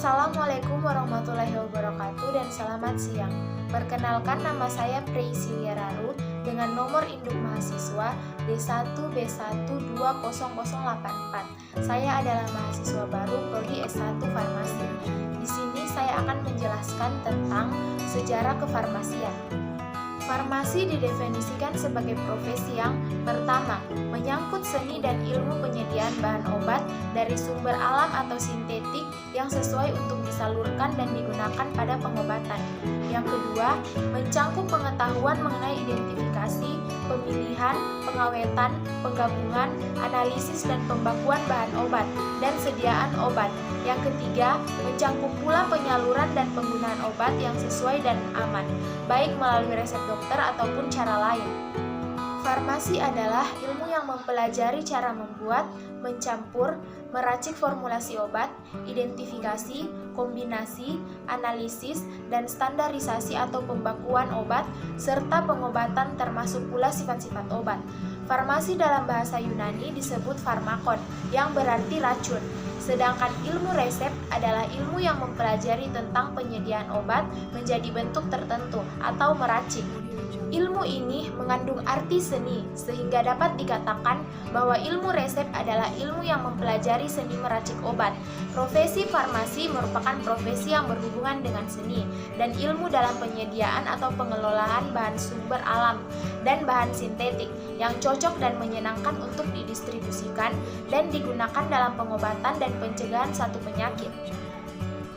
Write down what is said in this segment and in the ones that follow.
Assalamualaikum warahmatullahi wabarakatuh dan selamat siang. Perkenalkan, nama saya Preysilia Raru dengan nomor induk mahasiswa D1B120084. Saya adalah mahasiswa baru Prodi S1 Farmasi. Di sini saya akan menjelaskan tentang sejarah kefarmasian. Farmasi didefinisikan sebagai profesi yang pertama, menyangkut seni dan ilmu penyediaan bahan obat dari sumber alam atau sintetik yang sesuai untuk disalurkan dan digunakan pada pengobatan. Yang kedua, mencangkup pengetahuan mengenai identifikasi, pemilihan, pengawetan, penggabungan, analisis dan pembakuan bahan obat, dan sediaan obat. Yang ketiga, mencangkup pula penyaluran dan penggunaan obat yang sesuai dan aman, baik melalui resep dokter ataupun cara lain. Farmasi adalah ilmu yang mempelajari cara membuat, mencampur, meracik formulasi obat, identifikasi, kombinasi, analisis, dan standarisasi atau pembakuan obat, serta pengobatan termasuk pula sifat-sifat obat. Farmasi dalam bahasa Yunani disebut farmakon, yang berarti racun. Sedangkan ilmu resep adalah ilmu yang mempelajari tentang penyediaan obat menjadi bentuk tertentu atau meracik. Ilmu ini mengandung arti seni, sehingga dapat dikatakan bahwa ilmu resep adalah ilmu yang mempelajari seni meracik obat. Profesi farmasi merupakan profesi yang berhubungan dengan seni dan ilmu dalam penyediaan atau pengelolaan bahan sumber alam dan bahan sintetik yang cocok dan menyenangkan untuk didistribusikan dan digunakan dalam pengobatan dan pencegahan satu penyakit.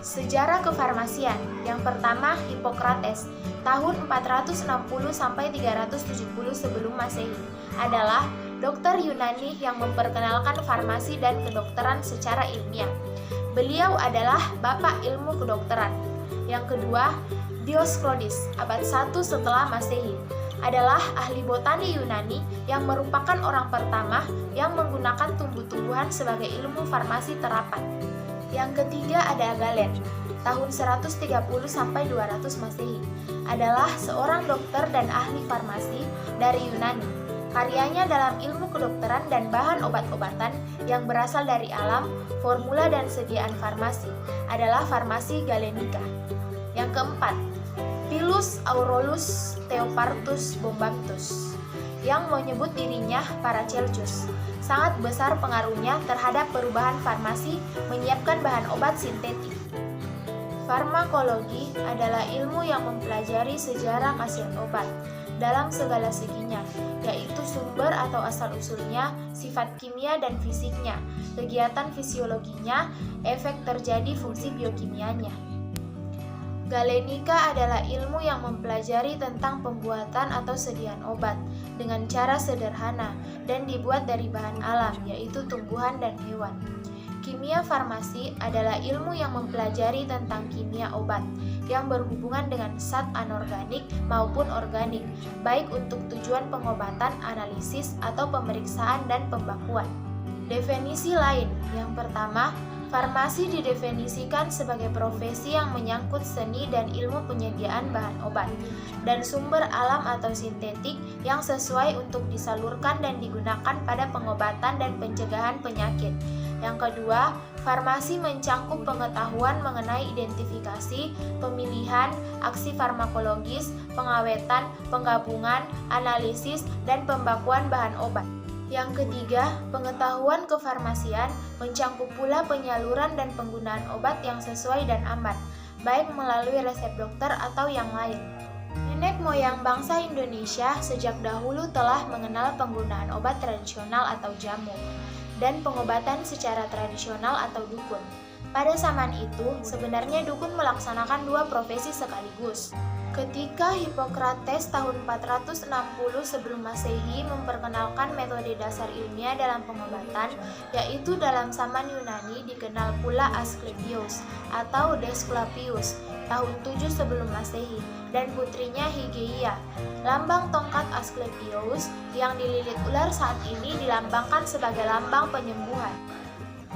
Sejarah kefarmasian. Yang pertama, Hippocrates tahun 460 sampai 370 sebelum Masehi adalah dokter Yunani yang memperkenalkan farmasi dan kedokteran secara ilmiah. Beliau adalah bapak ilmu kedokteran. Yang kedua, Dioscorides abad 1 setelah Masehi adalah ahli botani Yunani yang merupakan orang pertama yang menggunakan tumbuh-tumbuhan sebagai ilmu farmasi terapan. Yang ketiga ada Galen, tahun 130 sampai 200 Masehi, adalah seorang dokter dan ahli farmasi dari Yunani. Karyanya dalam ilmu kedokteran dan bahan obat-obatan yang berasal dari alam, formula dan sediaan farmasi adalah farmasi galenica. Yang keempat, Pilus Aurolus Theopartus Bombamtus yang menyebut dirinya Paracelsus. Sangat besar pengaruhnya terhadap perubahan farmasi menyiapkan bahan obat sintetik. Farmakologi adalah ilmu yang mempelajari sejarah khasiat obat dalam segala seginya, yaitu sumber atau asal-usulnya, sifat kimia dan fisiknya, kegiatan fisiologinya, efek terjadi fungsi biokimianya. Galenika adalah ilmu yang mempelajari tentang pembuatan atau sediaan obat dengan cara sederhana dan dibuat dari bahan alam, yaitu tumbuhan dan hewan. Kimia farmasi adalah ilmu yang mempelajari tentang kimia obat yang berhubungan dengan zat anorganik maupun organik, baik untuk tujuan pengobatan, analisis, atau pemeriksaan dan pembakuan. Definisi lain. Yang pertama, farmasi didefinisikan sebagai profesi yang menyangkut seni dan ilmu penyediaan bahan obat dan sumber alam atau sintetik yang sesuai untuk disalurkan dan digunakan pada pengobatan dan pencegahan penyakit. Yang kedua, farmasi mencangkup pengetahuan mengenai identifikasi, pemilihan, aksi farmakologis, pengawetan, penggabungan, analisis, dan pembakuan bahan obat. Yang ketiga, pengetahuan kefarmasian mencangkup pula penyaluran dan penggunaan obat yang sesuai dan aman, baik melalui resep dokter atau yang lain. Nenek moyang bangsa Indonesia sejak dahulu telah mengenal penggunaan obat tradisional atau jamu, dan pengobatan secara tradisional atau dukun. Pada zaman itu, sebenarnya dukun melaksanakan dua profesi sekaligus. Ketika Hippocrates tahun 460 sebelum Masehi memperkenalkan metode dasar ilmiah dalam pengobatan, yaitu dalam zaman Yunani dikenal pula Asclepius atau Desculapius tahun 7 sebelum Masehi dan putrinya Hygeia. Lambang tongkat Asclepius yang dililit ular saat ini dilambangkan sebagai lambang penyembuhan.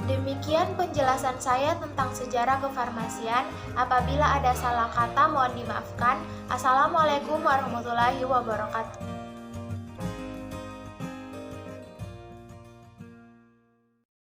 Demikian penjelasan saya tentang sejarah kefarmasian. Apabila ada salah kata mohon dimaafkan. Assalamualaikum warahmatullahi wabarakatuh.